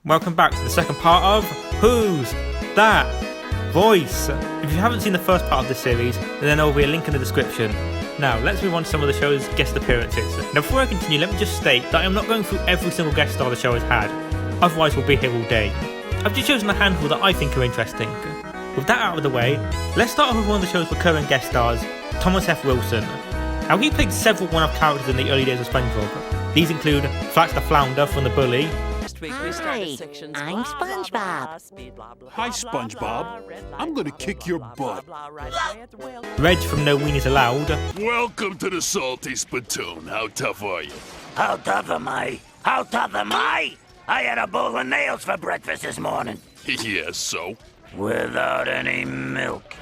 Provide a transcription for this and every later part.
Welcome back to the second part of Who's That Voice? If you haven't seen the first part of this series, then there will be a link in the description. Now, let's move on to some of the show's guest appearances. Now, before I continue, let me just state that I am not going through every single guest star the show has had, otherwise we'll be here all day. I've just chosen a handful that I think are interesting. With that out of the way, let's start off with one of the show's recurring guest stars, Thomas F. Wilson. Now, he played several one-off characters in the early days of SpongeBob. These include Flax the Flounder from The Bully. Hi, I'm SpongeBob. Hi, SpongeBob. I'm gonna kick your butt. Reg from No Weenies Allowed. Welcome to the Salty Spittoon. How tough are you? How tough am I? How tough am I? I had a bowl of nails for breakfast this morning. Yes, so? Without any milk.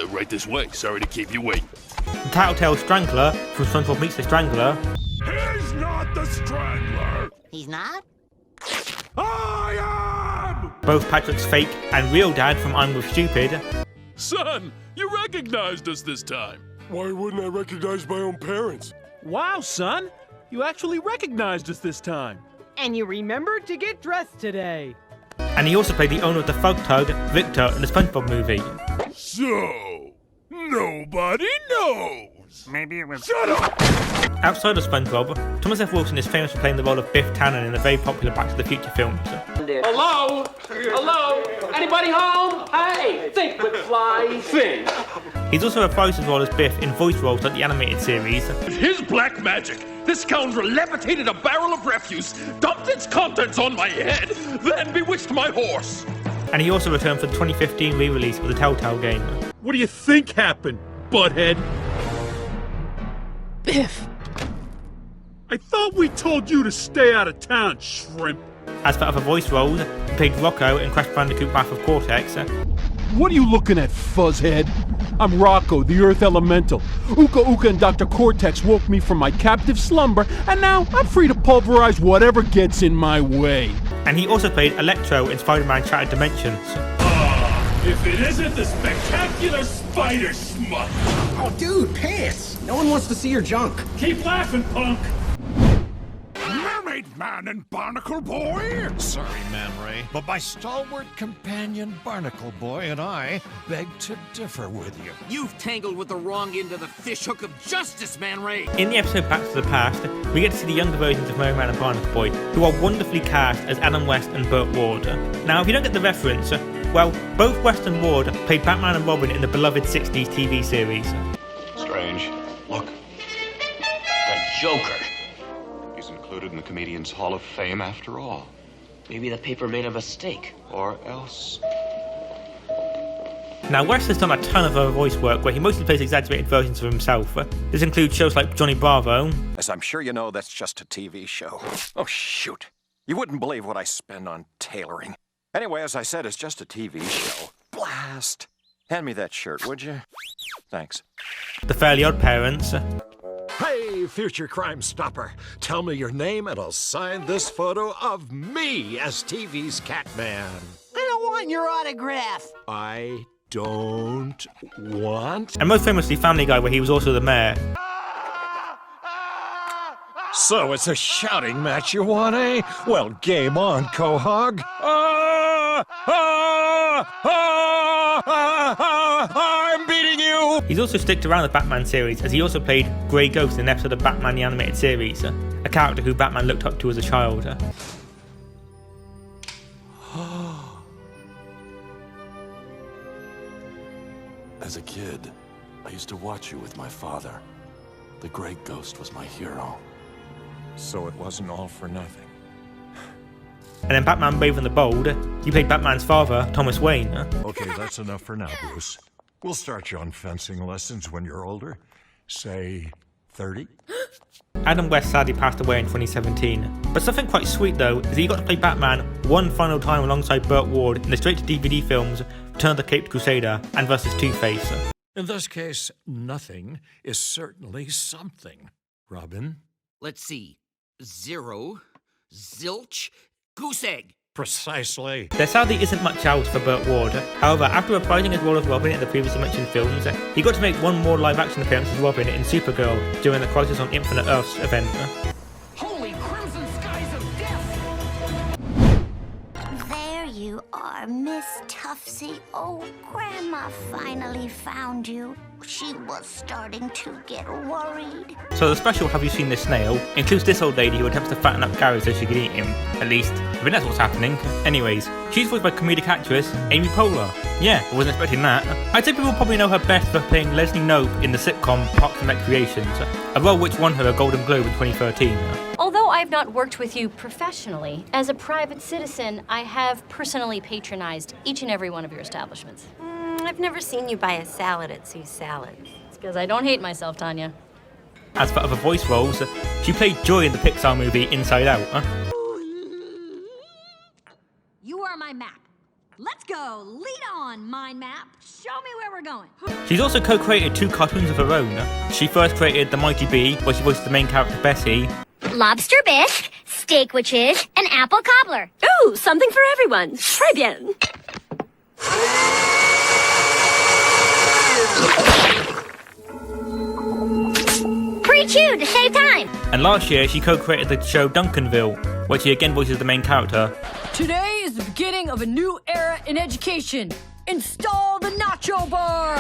Right this way. Sorry to keep you waiting. The Tattletale Strangler from SpongeBob Meets the Strangler. He's not the Strangler. He's not? I am! Both Patrick's fake and real dad from I'm With Stupid. Son, you recognized us this time. Why wouldn't I recognize my own parents? Wow, son! You actually recognized us this time. And you remembered to get dressed today. And he also played the owner of the Thug Tug, Victor, in the SpongeBob movie. So, nobody knows. Maybe it was... Shut up! Outside of SpongeBob, Thomas F. Wilson is famous for playing the role of Biff Tannen in the very popular Back to the Future films. Hello? Hello? Anybody home? Hey, think McFly, think. He's also reprised his role as Biff in voice roles like the animated series. With his black magic, this scoundrel levitated a barrel of refuse, dumped its contents on my head, then bewitched my horse. And he also returned for the 2015 re-release of the Telltale game. What do you think happened, butthead? Biff. I thought we told you to stay out of town, shrimp. As for other voice roles, he played Rocco in Crash Bandicoot Wrath of Cortex. What are you looking at, fuzzhead? I'm Rocco, the Earth Elemental. Uka Uka and Dr. Cortex woke me from my captive slumber, and now I'm free to pulverize whatever gets in my way. And he also played Electro in Spider-Man Shattered Dimensions. If it isn't the spectacular spider smut. Oh, dude, pants! No one wants to see your junk. Keep laughing, punk. Mermaid Man and Barnacle Boy? Sorry, Man Ray, but my stalwart companion Barnacle Boy and I beg to differ with you. You've tangled with the wrong end of the fishhook of justice, Man Ray. In the episode Back to the Past, we get to see the younger versions of Merman and Barnacle Boy, who are wonderfully cast as Adam West and Burt Ward. Now, if you don't get the reference, well, both West and Ward played Batman and Robin in the beloved 60s TV series. Strange. Look. The Joker. He's included in the Comedians Hall of Fame after all. Maybe the paper made a mistake. Or else... Now, West has done a ton of other voice work where he mostly plays exaggerated versions of himself. This includes shows like Johnny Bravo. As I'm sure you know, that's just a TV show. Oh, shoot. You wouldn't believe what I spend on tailoring. Anyway, as I said, it's just a TV show. Blast! Hand me that shirt, would you? Thanks. The Fairly Odd Parents. Hey, future crime stopper. Tell me your name and I'll sign this photo of me as TV's Catman. I don't want your autograph. I don't want... And most famously Family Guy, where he was also the mayor. So it's a shouting match you want, eh? Well, game on, Quahog. I'm beating you! He's also sticked around the Batman series, as he also played Grey Ghost in an episode of Batman the Animated Series, a character who Batman looked up to as a child. As a kid, I used to watch you with my father. The Grey Ghost was my hero. So it wasn't all for nothing. And in Batman Brave and the Bold, he played Batman's father, Thomas Wayne. Okay, that's enough for now, Bruce. We'll start you on fencing lessons when you're older. Say, 30? Adam West sadly passed away in 2017. But something quite sweet though, is he got to play Batman one final time alongside Burt Ward in the straight-to-DVD films Return of the Caped Crusader and vs. Two-Face. In this case, nothing is certainly something. Robin? Let's see. 0, zilch, goose egg. Precisely. There sadly isn't much else for Burt Ward. However, after reprising his role as Robin in the previously mentioned films, he got to make one more live-action appearance as Robin in Supergirl during the Crisis on Infinite Earths event. Holy crimson skies of death! you are, Miss Tuftsy. Oh, Grandma finally found you. She was starting to get worried. So the special Have You Seen This Snail includes this old lady who attempts to fatten up Gary so she can eat him. At least, I think that's what's happening. Anyways, she's voiced by comedic actress Amy Poehler. Yeah, I wasn't expecting that. I'd say people probably know her best for playing Leslie Knope in the sitcom Parks and Recreations, a role which won her a Golden Globe in 2013. Although I've not worked with you professionally, as a private citizen, I have personally patronized each and every one of your establishments. I've never seen you buy a salad at Sue's Salads. It's because I don't hate myself, Tanya. As for other voice roles, she played Joy in the Pixar movie Inside Out. You are my map. Let's go. Lead on, mind map. Show me where we're going. She's also co-created 2 cartoons of her own. She first created The Mighty Bee, where she voiced the main character Bessie. Lobster bisque, steak witches, and apple cobbler. Ooh, something for everyone. Très bien. Pre-chew to save time. And last year, she co-created the show Duncanville, where she again voices the main character. Today is the beginning of a new era in education. Install the nacho bar!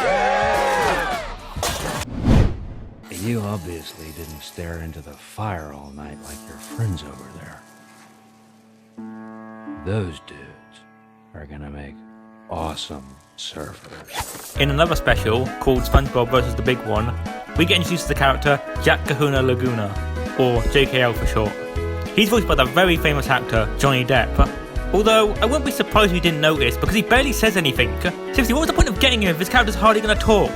You obviously didn't stare into the fire all night like your friends over there. Those dudes are gonna make awesome surfers. In another special, called SpongeBob vs. the Big One, we get introduced to the character Jack Kahuna Laguna, or JKL for short. He's voiced by the very famous actor Johnny Depp. Although, I wouldn't be surprised if you didn't notice, because he barely says anything. Seriously, what was the point of getting him if his character's hardly going to talk?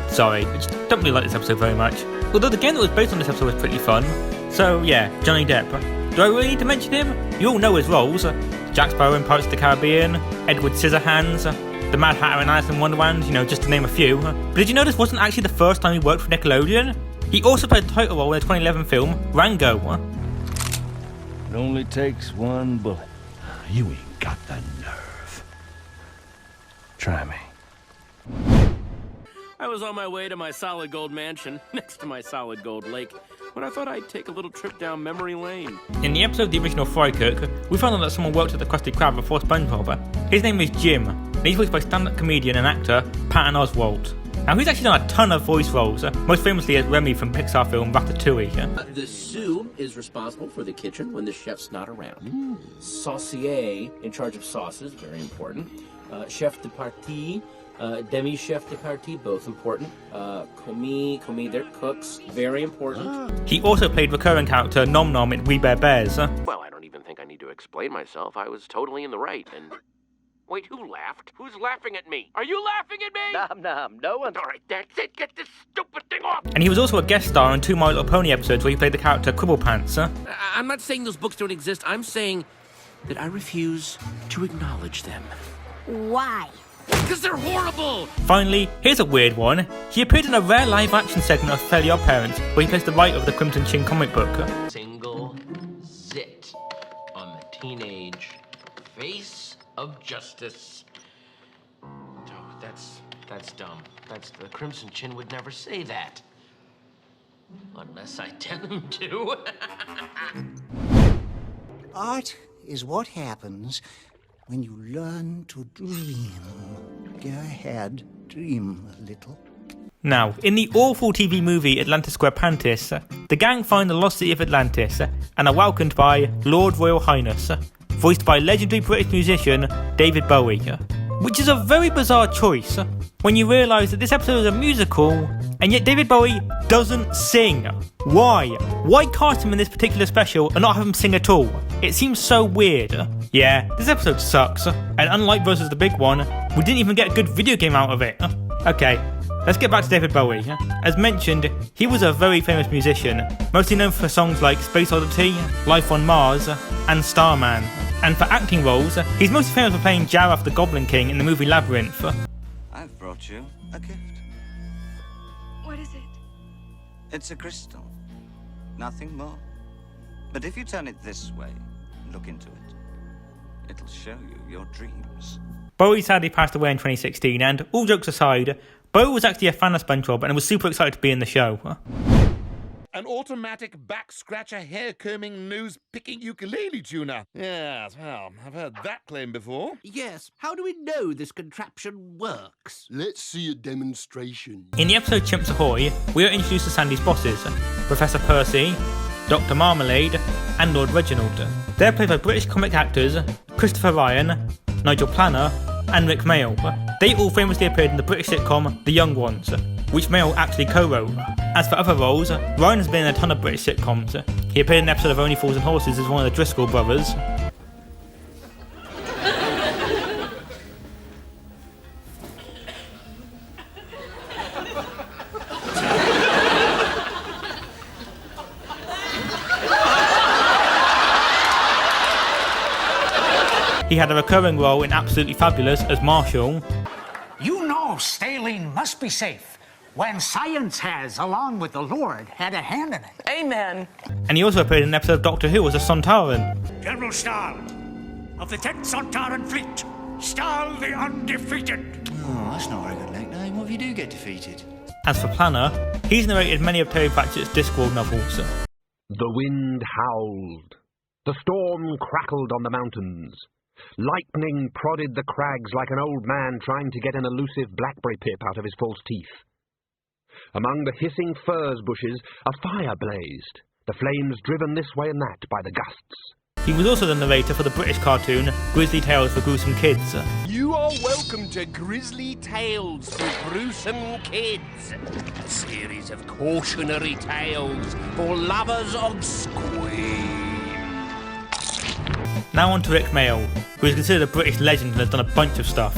Sorry, I just don't really like this episode very much. Although the game that was based on this episode was pretty fun. So yeah, Johnny Depp. Do I really need to mention him? You all know his roles. Jack Sparrow in Pirates of the Caribbean, Edward Scissorhands, the Mad Hatter in Alice in Wonderland, just to name a few. But did you know this wasn't actually the first time he worked for Nickelodeon? He also played the title role in the 2011 film, Rango. It only takes one bullet. You ain't got the nerve. Try me. I was on my way to my solid gold mansion, next to my solid gold lake, when I thought I'd take a little trip down memory lane. In the episode of the original Fry Cook, we found out that someone worked at the Krusty Krab before SpongeBob. His name is Jim, and he's voiced by stand-up comedian and actor Patton Oswalt. Now he's actually done a ton of voice roles, most famously as Remy from Pixar film Ratatouille. The sous is responsible for the kitchen when the chef's not around. Saucier, in charge of sauces, very important. Chef de partie, demi-chef de partie, both important. Commis, they're cooks, very important. He also played recurring character Nom Nom in We Bare Bears. Well, I don't even think I need to explain myself. I was totally in the right, and... Wait, who laughed? Who's laughing at me? Are you laughing at me? Nom, no one. All right, that's it. Get this stupid thing off. And he was also a guest star in 2 My Little Pony episodes where he played the character Cribblepants. I'm not saying those books don't exist. I'm saying that I refuse to acknowledge them. Why? Because they're horrible! Finally, here's a weird one. He appeared in a rare live-action segment of Fairly Odd Parents where he plays the writer of the Crimson Chin comic book. Single zit on the teenage face of justice. Oh, that's dumb. The Crimson Chin would never say that. Unless I tell him to. Art is what happens when you learn to dream. Go ahead, dream a little. Now, in the awful TV movie Atlantis SquarePants, the gang find the lost city of Atlantis and are welcomed by Lord Royal Highness, voiced by legendary British musician David Bowie, which is a very bizarre choice when you realise that this episode is a musical and yet David Bowie doesn't sing. Why? Why cast him in this particular special and not have him sing at all? It seems so weird. Yeah, this episode sucks, and unlike Versus the Big One, we didn't even get a good video game out of it. Okay, let's get back to David Bowie. As mentioned, he was a very famous musician, mostly known for songs like Space Oddity, Life on Mars, and Starman. And for acting roles, he's mostly famous for playing Jareth the Goblin King in the movie Labyrinth. I've brought you a gift. What is it? It's a crystal. Nothing more. But if you turn it this way, look into it, it'll show you your dreams. Bowie sadly passed away in 2016, and all jokes aside, Bowie was actually a fan of SpongeBob and was super excited to be in the show. An automatic back-scratcher hair-combing, nose-picking ukulele tuner. Yes, well, I've heard that claim before. Yes, how do we know this contraption works? Let's see a demonstration. In the episode Chimps Ahoy, we are introduced to Sandy's bosses, Professor Percy, Dr. Marmalade, and Lord Reginald. They're played by British comic actors Christopher Ryan, Nigel Planner, and Rick Mayall. They all famously appeared in the British sitcom The Young Ones, which Mayall actually co-wrote. As for other roles, Ryan has been in a ton of British sitcoms. He appeared in an episode of Only Fools and Horses as one of the Driscoll brothers. He had a recurring role in Absolutely Fabulous as Marshall. You know Staline must be safe when science has, along with the Lord, had a hand in it. Amen. And he also appeared in an episode of Doctor Who as a Sontaran. General Stahl of the 10th Sontaran Fleet. Stahl the Undefeated. Oh, that's not a very good nickname. What if you do get defeated? As for Planner, he's narrated many of Terry Pratchett's Discworld novels. The wind howled. The storm crackled on the mountains. Lightning prodded the crags like an old man trying to get an elusive blackberry pip out of his false teeth. Among the hissing furze bushes, a fire blazed, the flames driven this way and that by the gusts. He was also the narrator for the British cartoon Grizzly Tales for Gruesome Kids. You are welcome to Grizzly Tales for Gruesome Kids, a series of cautionary tales for lovers of squeam. Now on to Rick Mayall, who is considered a British legend and has done a bunch of stuff,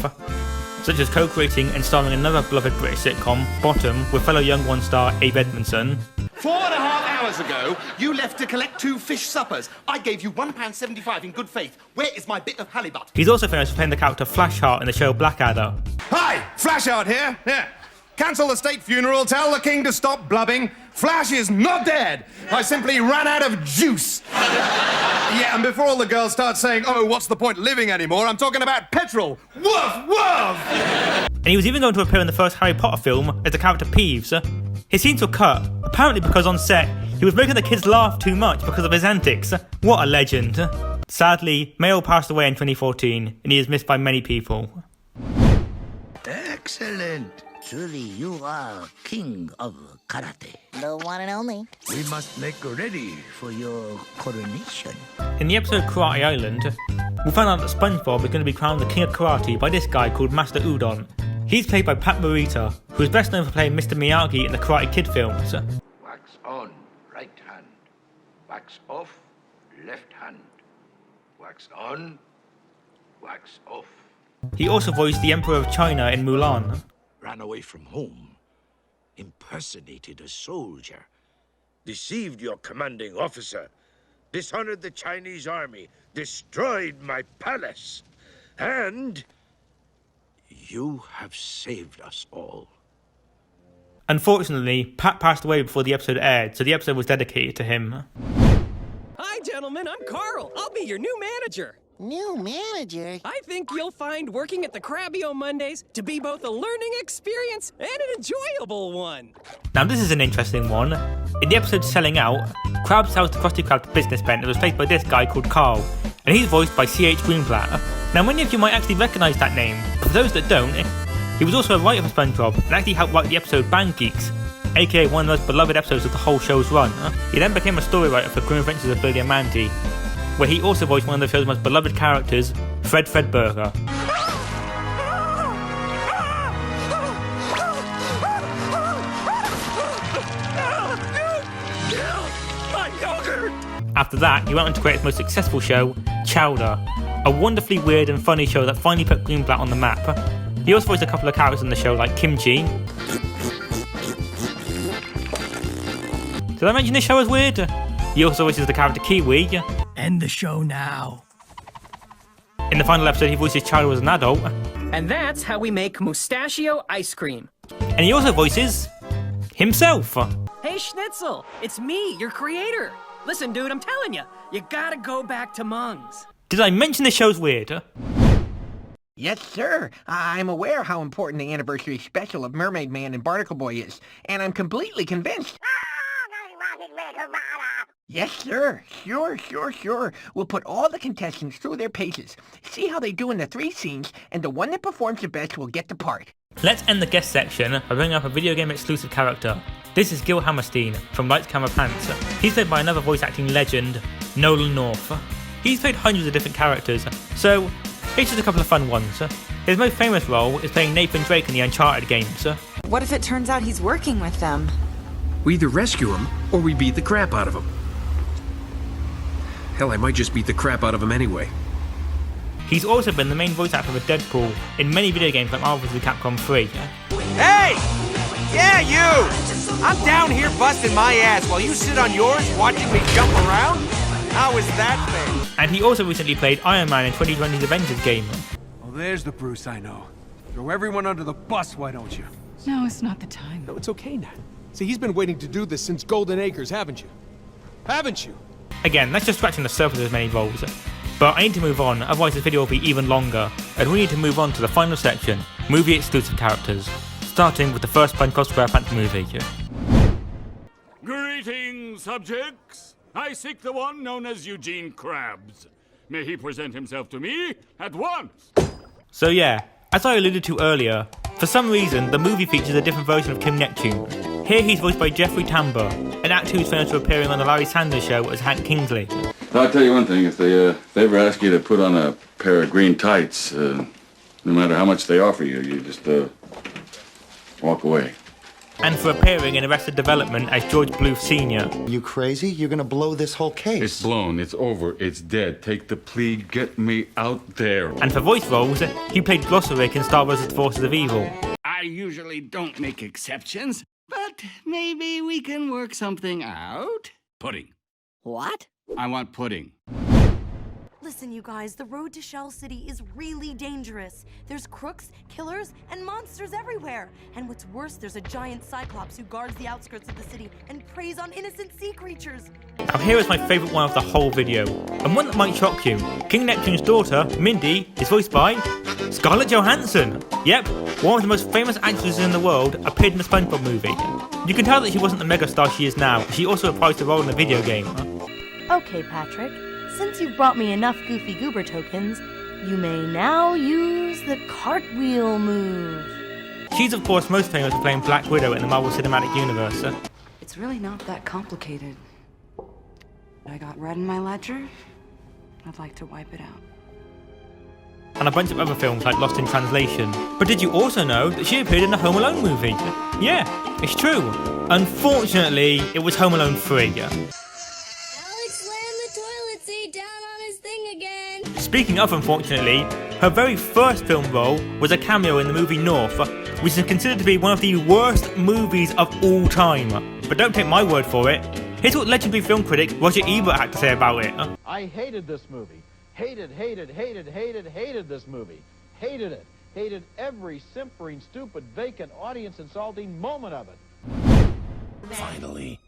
such as co-creating and starring in another beloved British sitcom, Bottom, with fellow Young One star Abe Edmondson. 4.5 hours ago, you left to collect 2 fish suppers. I gave you £1.75 in good faith. Where is my bit of halibut? He's also famous for playing the character Flashheart in the show Blackadder. Hi, Flashheart here. Yeah. Cancel the state funeral, tell the king to stop blubbing. Flash is not dead. I simply ran out of juice. Yeah, and before all the girls start saying, oh, what's the point living anymore, I'm talking about petrol. Woof, woof! And he was even going to appear in the first Harry Potter film as the character Peeves. His scenes were cut, apparently because on set, he was making the kids laugh too much because of his antics. What a legend. Sadly, Mayall passed away in 2014, and he is missed by many people. Excellent. Truly, you are king of karate. The one and only. We must make ready for your coronation. In the episode Karate Island, we find out that SpongeBob is going to be crowned the king of karate by this guy called Master Udon. He's played by Pat Morita, who is best known for playing Mr. Miyagi in the Karate Kid films. Wax on, right hand. Wax off, left hand. Wax on, wax off. He also voiced the Emperor of China in Mulan. Ran away from home, impersonated a soldier, deceived your commanding officer, dishonored the Chinese army, destroyed my palace, and you have saved us all. Unfortunately, Pat passed away before the episode aired, so the episode was dedicated to him. Hi, gentlemen, I'm Carl. I'll be your new manager. New manager? I think you'll find working at the Krabby on Mondays to be both a learning experience and an enjoyable one. Now this is an interesting one. In the episode Selling Out, Krabs sells the Krusty Krab business pen that was played by this guy called Carl, and he's voiced by C.H. Greenblatt. Now many of you might actually recognise that name, but for those that don't, he was also a writer for SpongeBob and actually helped write the episode Band Geeks, aka one of the most beloved episodes of the whole show's run. He then became a story writer for Grim Adventures of Billy and Mandy, where he also voiced one of the show's most beloved characters, Fred Fredberger. After that, he went on to create his most successful show, Chowder, a wonderfully weird and funny show that finally put Greenblatt on the map. He also voiced a couple of characters in the show like Kimchi. Did I mention this show is weird? He also voices the character Kiwi. End the show now. In the final episode, he voices Chowder as an adult. And that's how we make mustachio ice cream. And he also voices himself. Hey Schnitzel, it's me, your creator. Listen, dude, I'm telling you, you gotta go back to Mung's. Did I mention this show's weird? Yes, sir. I'm aware how important the anniversary special of Mermaid Man and Barnacle Boy is, and I'm completely convinced Yes, sir. Sure. We'll put all the contestants through their paces, see how they do in the 3 scenes, and the one that performs the best will get the part. Let's end the guest section by bringing up a video game exclusive character. This is Gil Hammerstein from Lights Camera Pants. He's played by another voice acting legend, Nolan North. He's played hundreds of different characters, so here's just a couple of fun ones. His most famous role is playing Nathan Drake in the Uncharted games. What if it turns out he's working with them? We either rescue him, or we beat the crap out of him. Hell, I might just beat the crap out of him anyway. He's also been the main voice actor for Deadpool in many video games like Marvel vs. Capcom 3. Hey! Yeah, you! I'm down here busting my ass while you sit on yours watching me jump around? How is that fair? And he also recently played Iron Man in 2020's Avengers game. Well, there's the Bruce I know. Throw everyone under the bus, why don't you? No, it's not the time. No, it's okay, Nat. See, he's been waiting to do this since Golden Acres, haven't you? Haven't you? Again, that's just scratching the surface of his many roles. But I need to move on, otherwise this video will be even longer, and we need to move on to the final section, movie exclusive characters, starting with the first SpongeBob SquarePants movie. Greetings, subjects! I seek the one known as Eugene Krabs. May he present himself to me at once! So yeah, as I alluded to earlier, for some reason the movie features a different version of King Neptune. Here he's voiced by Jeffrey Tambor, an actor who's famous for appearing on the Larry Sanders Show as Hank Kingsley. I'll tell you one thing, if they ever ask you to put on a pair of green tights, no matter how much they offer you, you just walk away. And for appearing in Arrested Development as George Bluth Sr. You crazy? You're gonna blow this whole case. It's blown, it's over, it's dead. Take the plea, get me out there. And for voice roles, he played Glossaric in Star Wars: The Forces of Evil. I usually don't make exceptions, but maybe we can work something out. Pudding. What? I want pudding. Listen, you guys, the road to Shell City is really dangerous. There's crooks, killers, and monsters everywhere. And what's worse, there's a giant cyclops who guards the outskirts of the city and preys on innocent sea creatures. Now here is my favourite one of the whole video, and one that might shock you. King Neptune's daughter, Mindy, is voiced by Scarlett Johansson. Yep, one of the most famous actresses in the world appeared in the SpongeBob movie. You can tell that she wasn't the megastar she is now. She also reprised the role in the video game. Okay, Patrick. Since you've brought me enough Goofy Goober tokens, you may now use the cartwheel move. She's of course most famous for playing Black Widow in the Marvel Cinematic Universe. It's really not that complicated. I got red in my ledger. I'd like to wipe it out. And a bunch of other films like Lost in Translation. But did you also know that she appeared in the Home Alone movie? Yeah, it's true. Unfortunately, it was Home Alone 3. Speaking of unfortunately, her very first film role was a cameo in the movie North, which is considered to be one of the worst movies of all time. But don't take my word for it. Here's what legendary film critic Roger Ebert had to say about it. I hated this movie. Hated this movie. Hated it. Hated every simpering, stupid, vacant, audience-insulting moment of it. Finally.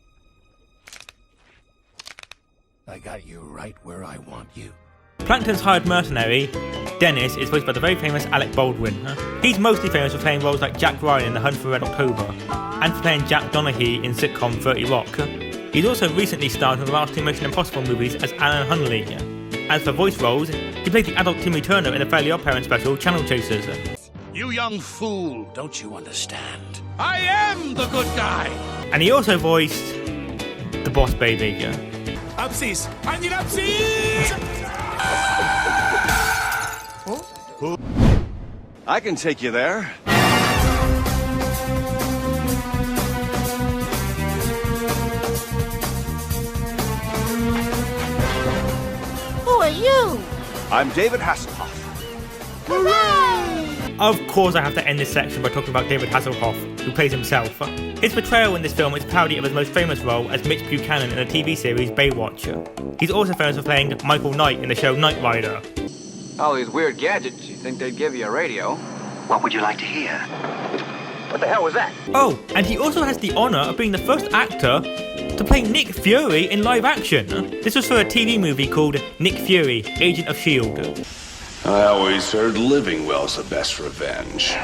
I got you right where I want you. Plankton's hired mercenary, Dennis, is voiced by the very famous Alec Baldwin. He's mostly famous for playing roles like Jack Ryan in The Hunt for Red October, and for playing Jack Donaghy in sitcom 30 Rock. He's also recently starred in the last 2 Mission Impossible movies as Alan Hunley. As for voice roles, he played the adult Timmy Turner in the Fairly OddParents special Channel Chasers. You young fool, don't you understand? I am the good guy! And he also voiced the Boss Baby. Upsies! I need upsies! I can take you there. Who are you? I'm David Hasselhoff. Hooray! Of course I have to end this section by talking about David Hasselhoff, who plays himself. His portrayal in this film is a parody of his most famous role as Mitch Buchanan in the TV series Baywatch. He's also famous for playing Michael Knight in the show Knight Rider. All these weird gadgets, you think they'd give you a radio? What would you like to hear? What the hell was that? Oh, and he also has the honour of being the first actor to play Nick Fury in live action. This was for a TV movie called Nick Fury, Agent of S.H.I.E.L.D. I always heard living well's the best revenge.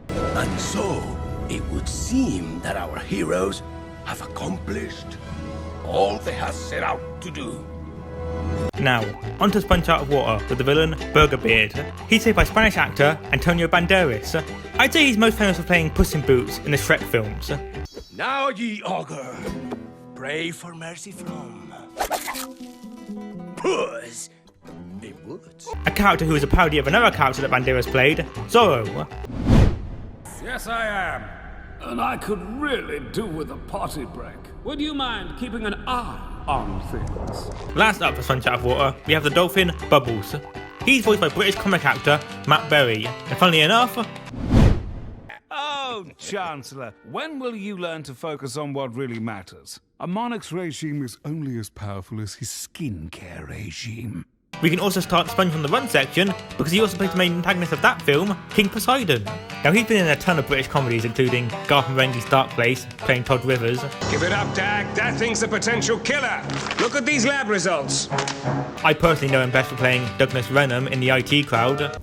And so, it would seem that our heroes have accomplished all they have set out to do. Now, onto Sponge Out of Water with the villain, Burger Beard. He's played by Spanish actor Antonio Banderas. I'd say he's most famous for playing Puss in Boots in the Shrek films. Now ye augur, pray for mercy from Puss in Boots. A character who is a parody of another character that Banderas played, Zorro. Yes, I am. And I could really do with a potty break. Would you mind keeping an eye on things? Last up for Sponge Out of Water, we have the dolphin, Bubbles. He's voiced by British comic actor Matt Berry. And funnily enough... Oh, Chancellor, when will you learn to focus on what really matters? A monarch's regime is only as powerful as his skincare regime. We can also start Sponge on the Run section, because he also plays the main antagonist of that film, King Poseidon. Now he's been in a ton of British comedies, including Garth Marenghi's Dark Place, playing Todd Rivers. Give it up, Dag. That thing's a potential killer. Look at these lab results. I personally know him best for playing Douglas Renham in the IT Crowd.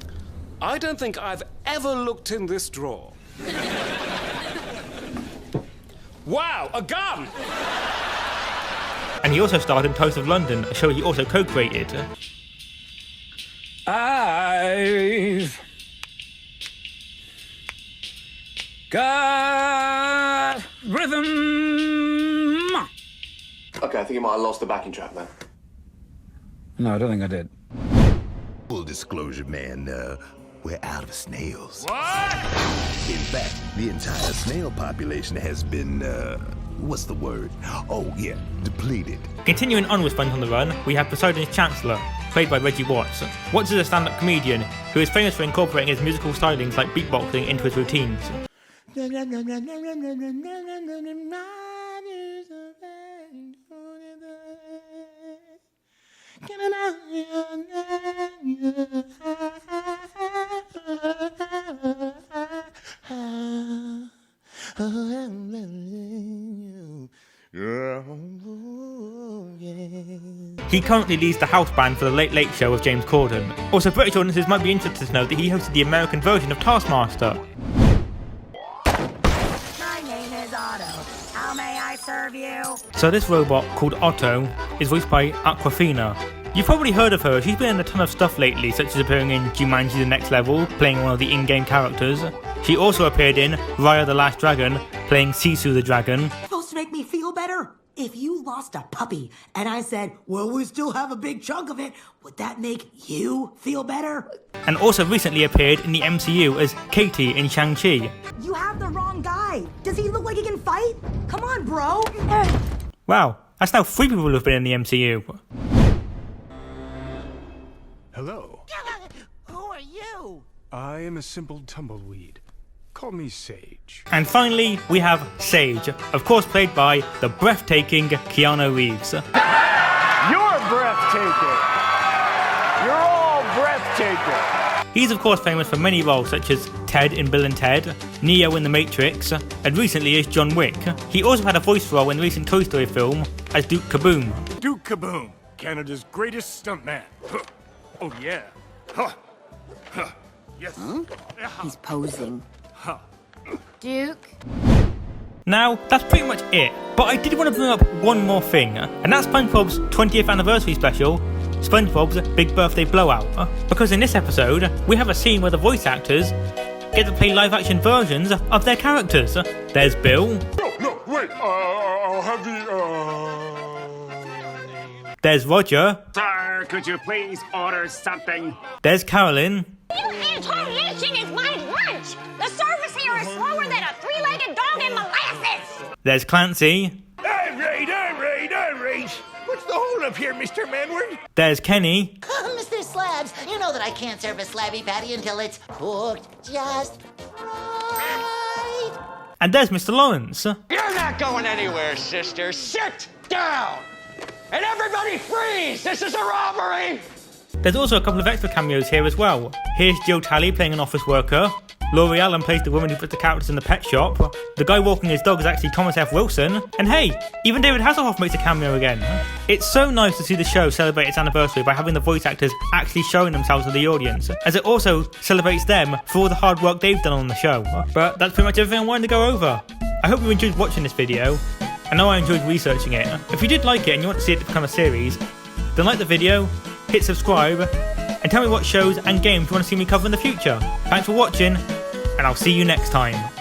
I don't think I've ever looked in this drawer. Wow, a gun! And he also starred in Toast of London, a show he also co-created. I've got rhythm. Okay, I think you might have lost the backing track, man. No, I don't think I did. Full disclosure, man, we're out of snails. What? In fact, the entire snail population has been, what's the word? Oh, yeah, depleted. Continuing on with Sponge on the Run, we have Poseidon's Chancellor, played by Reggie Watts. Watts is a stand-up comedian who is famous for incorporating his musical stylings like beatboxing into his routines. He currently leads the house band for the Late Late Show with James Corden. Also, British audiences might be interested to know that he hosted the American version of Taskmaster. My name is Otto. How may I serve you? So this robot, called Otto, is voiced by Aquafina. You've probably heard of her. She's been in a ton of stuff lately, such as appearing in Jumanji The Next Level, playing one of the in-game characters. She also appeared in Raya the Last Dragon, playing Sisu the Dragon. Supposed to make me feel better? If you lost a puppy and I said, well, we still have a big chunk of it, would that make you feel better? And also recently appeared in the MCU as Katie in Shang-Chi. You have the wrong guy. Does he look like he can fight? Come on, bro. Wow, that's now 3 people who've been in the MCU. Hello. Who are you? I am a simple tumbleweed. Call me Sage. And finally, we have Sage, of course played by the breathtaking Keanu Reeves. You're breathtaking. You're all breathtaking. He's of course famous for many roles such as Ted in Bill and Ted, Neo in The Matrix, and recently as John Wick. He also had a voice role in the recent Toy Story film as Duke Kaboom. Duke Kaboom, Canada's greatest stuntman. Huh. Oh yeah. Huh. Huh. Yes. Huh? He's posing. Huh. Duke? Now, that's pretty much it, but I did want to bring up one more thing, and that's SpongeBob's 20th anniversary special, SpongeBob's Big Birthday Blowout. Because in this episode, we have a scene where the voice actors get to play live action versions of their characters. There's Bill. No, wait, I'll have There's Roger. Sir, could you please order something? There's Carolyn. You interrogation is my lunch! The service here is slower than a three-legged dog in molasses! There's Clancy. I'm right. What's the hold up here, Mr. Manward? There's Kenny. Mr. Slabs, you know that I can't serve a slabby patty until it's cooked just right. And there's Mr. Lawrence. You're not going anywhere, sister. Sit down! And everybody freeze! This is a robbery! There's also a couple of extra cameos here as well. Here's Jill Talley playing an office worker. Laurie Allen plays the woman who puts the characters in the pet shop. The guy walking his dog is actually Thomas F. Wilson. And hey, even David Hasselhoff makes a cameo again. It's so nice to see the show celebrate its anniversary by having the voice actors actually showing themselves to the audience, as it also celebrates them for all the hard work they've done on the show. But that's pretty much everything I wanted to go over. I hope you enjoyed watching this video. I know I enjoyed researching it. If you did like it and you want to see it become a series, then like the video, hit subscribe, and tell me what shows and games you want to see me cover in the future. Thanks for watching, and I'll see you next time.